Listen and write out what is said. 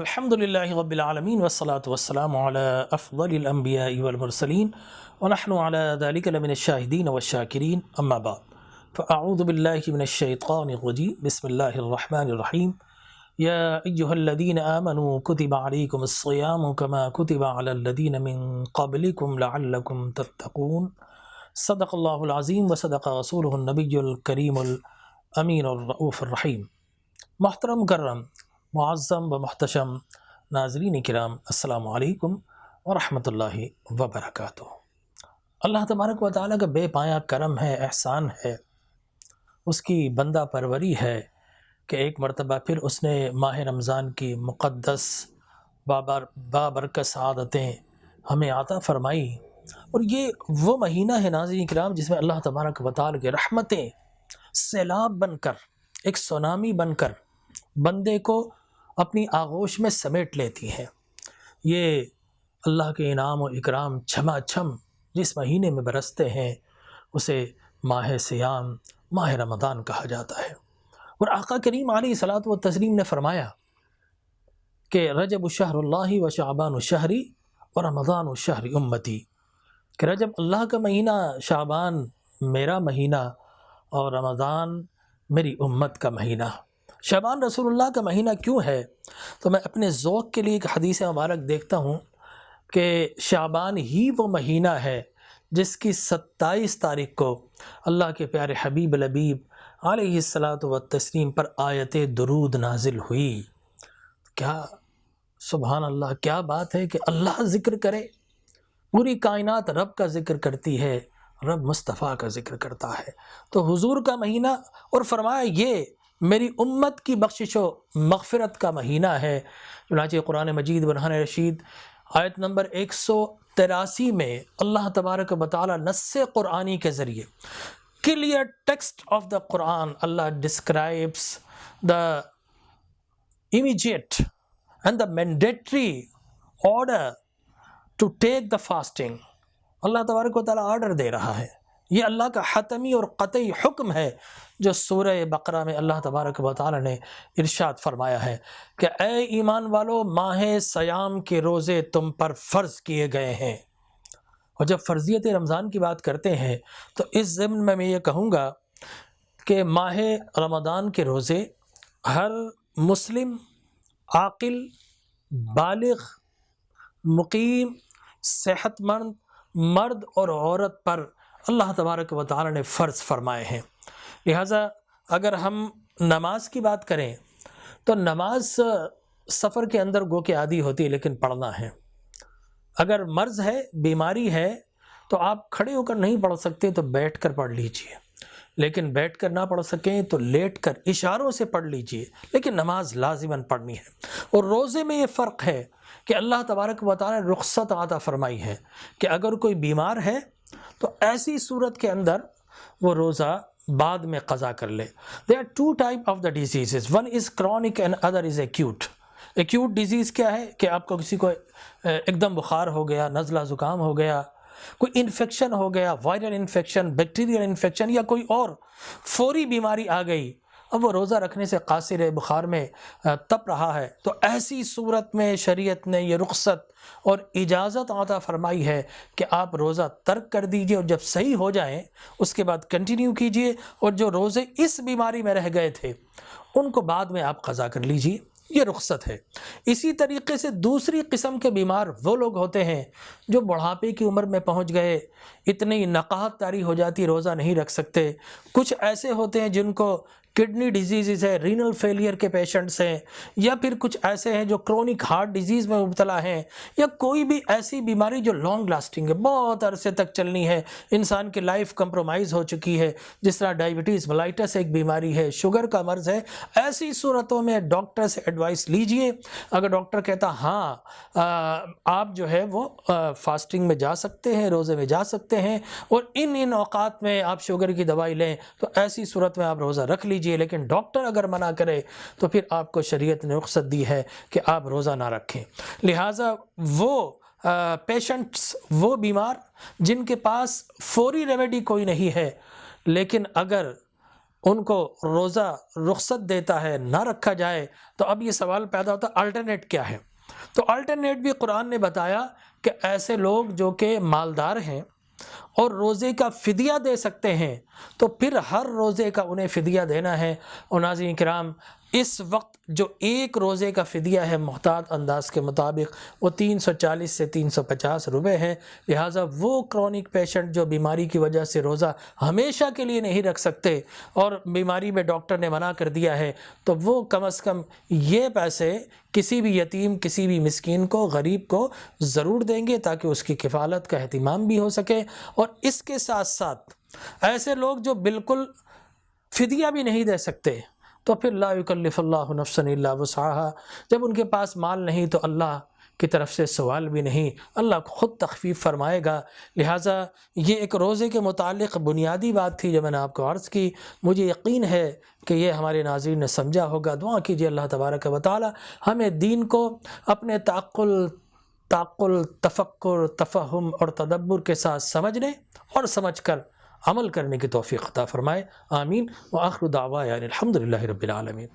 الحمد لله رب العالمين والصلاة والسلام على أفضل الأنبياء والمرسلين ونحن على ذلك لمن الشاهدين والشاكرين أما بعد فأعوذ بالله من الشيطان الرجيم بسم الله الرحمن الرحيم يا أيها الذين آمنوا كتب عليكم الصيام كما كتب على الذين من قبلكم لعلكم تتقون صدق الله العظيم وصدق رسوله النبي الكريم الأمين الرؤوف الرحيم۔ محترم مکرم معظم و محتشم ناظرین کرام، السلام علیکم ورحمۃ اللہ وبرکاتہ۔ اللہ تبارک و تعالیٰ کا بے پایا کرم ہے، احسان ہے، اس کی بندہ پروری ہے کہ ایک مرتبہ پھر اس نے ماہ رمضان کی مقدس بابرکت سعادتیں ہمیں عطا فرمائی، اور یہ وہ مہینہ ہے ناظرین کرام جس میں اللہ تبارک و تعالیٰ کی رحمتیں سیلاب بن کر، ایک سونامی بن کر بندے کو اپنی آغوش میں سمیٹ لیتی ہیں۔ یہ اللہ کے انعام و اکرام چھما چھم جس مہینے میں برستے ہیں اسے ماہ سیام، ماہ رمضان کہا جاتا ہے۔ اور آقا کریم علیہ الصلاۃ والتسلیم نے فرمایا کہ رجب شہر اللہ و شعبان شہری و رمضان شہر امتی، کہ رجب اللہ کا مہینہ، شعبان میرا مہینہ اور رمضان میری امت کا مہینہ۔ شعبان رسول اللہ کا مہینہ کیوں ہے؟ تو میں اپنے ذوق کے لیے ایک حدیث مبارک دیکھتا ہوں کہ شعبان ہی وہ مہینہ ہے جس کی 27 تاریخ کو اللہ کے پیارے حبیب لبیب علیہ الصلاۃ والتسلیم پر آیت درود نازل ہوئی۔ کیا سبحان اللہ، کیا بات ہے کہ اللہ ذکر کرے، پوری کائنات رب کا ذکر کرتی ہے، رب مصطفیٰ کا ذکر کرتا ہے۔ تو حضور کا مہینہ، اور فرمایا یہ میری امت کی بخشش و مغفرت کا مہینہ ہے۔ چنانچہ قرآن مجید برہان رشید آیت نمبر 183 میں اللہ تبارک و تعالی نص قرآنی کے ذریعے، clear text of the Quran, Allah describes the immediate and the mandatory order to take the fasting۔ اللہ تبارک و تعالیٰ آرڈر دے رہا ہے، یہ اللہ کا حتمی اور قطعی حکم ہے جو سورہ بقرہ میں اللہ تبارک و تعالیٰ نے ارشاد فرمایا ہے کہ اے ایمان والو، ماہ سیام کے روزے تم پر فرض کیے گئے ہیں۔ اور جب فرضیت رمضان کی بات کرتے ہیں تو اس ضمن میں یہ کہوں گا کہ ماہ رمضان کے روزے ہر مسلم، عاقل، بالغ، مقیم، صحت مند مرد اور عورت پر اللہ تبارک و تعالی نے فرض فرمائے ہیں۔ لہٰذا اگر ہم نماز کی بات کریں تو نماز سفر کے اندر گو کے عادی ہوتی ہے، لیکن پڑھنا ہے۔ اگر مرض ہے، بیماری ہے، تو آپ کھڑے ہو کر نہیں پڑھ سکتے تو بیٹھ کر پڑھ لیجئے، لیکن بیٹھ کر نہ پڑھ سکیں تو لیٹ کر اشاروں سے پڑھ لیجئے، لیکن نماز لازماً پڑھنی ہے۔ اور روزے میں یہ فرق ہے کہ اللہ تبارک و تعالی نے رخصت عطا فرمائی ہے کہ اگر کوئی بیمار ہے تو ایسی صورت کے اندر وہ روزہ بعد میں قضا کر لے۔ There are two types of the diseases. One is chronic and other is acute. Acute disease کیا ہے کہ آپ کو کسی کو ایک دم بخار ہو گیا، نزلہ زکام ہو گیا، کوئی انفیکشن ہو گیا، وائرل انفیکشن، بیکٹیریل انفیکشن، یا کوئی اور فوری بیماری آ گئی، اب وہ روزہ رکھنے سے قاصر ہے، بخار میں تپ رہا ہے، تو ایسی صورت میں شریعت نے یہ رخصت اور اجازت عطا فرمائی ہے کہ آپ روزہ ترک کر دیجئے، اور جب صحیح ہو جائیں اس کے بعد کنٹینیو کیجئے، اور جو روزے اس بیماری میں رہ گئے تھے ان کو بعد میں آپ قضا کر لیجئے، یہ رخصت ہے۔ اسی طریقے سے دوسری قسم کے بیمار وہ لوگ ہوتے ہیں جو بڑھاپے کی عمر میں پہنچ گئے، اتنی نقاہت طاری ہو جاتی، روزہ نہیں رکھ سکتے۔ کچھ ایسے ہوتے ہیں جن کو کڈنی ڈیزیزز ہے، رینل فیلئر کے پیشنٹس ہیں، یا پھر کچھ ایسے ہیں جو کرونک ہارٹ ڈیزیز میں مبتلا ہیں، یا کوئی بھی ایسی بیماری جو لانگ لاسٹنگ ہے، بہت عرصے تک چلنی ہے، انسان کی لائف کمپرومائز ہو چکی ہے، جس طرح ڈائبٹیز ملائٹس ایک بیماری ہے، شوگر کا مرض ہے۔ ایسی صورتوں میں ڈاکٹر سے ایڈوائس لیجئے۔ اگر ڈاکٹر کہتا ہاں آپ جو ہے وہ فاسٹنگ میں جا سکتے ہیں، روزے میں جا سکتے ہیں، اور ان اوقات میں آپ شوگر کی دوائی لیں، تو ایسی صورت میں آپ روزہ رکھ لیجئے۔ لیکن ڈاکٹر اگر منع کرے تو پھر آپ کو شریعت نے رخصت دی ہے کہ آپ روزہ نہ رکھیں۔ لہٰذا وہ پیشنٹس، وہ بیمار جن کے پاس فوری ریمیڈی کوئی نہیں ہے، لیکن اگر ان کو روزہ رخصت دیتا ہے نہ رکھا جائے، تو اب یہ سوال پیدا ہوتا ہے الٹرنیٹ کیا ہے؟ تو الٹرنیٹ بھی قرآن نے بتایا کہ ایسے لوگ جو کہ مالدار ہیں اور روزے کا فدیہ دے سکتے ہیں تو پھر ہر روزے کا انہیں فدیہ دینا ہے۔ اور ناظرین کرام، اس وقت جو ایک روزے کا فدیہ ہے محتاط انداز کے مطابق وہ 340 سے 350 روپے ہے، لہٰذا وہ کرونک پیشنٹ جو بیماری کی وجہ سے روزہ ہمیشہ کے لیے نہیں رکھ سکتے اور بیماری میں ڈاکٹر نے منع کر دیا ہے، تو وہ کم از کم یہ پیسے کسی بھی یتیم، کسی بھی مسکین کو، غریب کو ضرور دیں گے تاکہ اس کی کفالت کا اہتمام بھی ہو سکے۔ اور اس کے ساتھ ساتھ ایسے لوگ جو بالکل فدیہ بھی نہیں دے سکتے تو پھر لا یکلف اللہ نفسا الا وسعها، جب ان کے پاس مال نہیں تو اللہ کی طرف سے سوال بھی نہیں، اللہ خود تخفیف فرمائے گا۔ لہٰذا یہ ایک روزے کے متعلق بنیادی بات تھی جو میں نے آپ کو عرض کی، مجھے یقین ہے کہ یہ ہمارے ناظرین نے سمجھا ہوگا۔ دعا کیجیے اللہ تبارک و تعالی ہمیں دین کو اپنے تعقل، تفکر، تفہم اور تدبر کے ساتھ سمجھنے اور سمجھ کر عمل کرنے کی توفیق عطا فرمائے، آمین۔ وآخر دعوانا الحمدللہ رب العالمین۔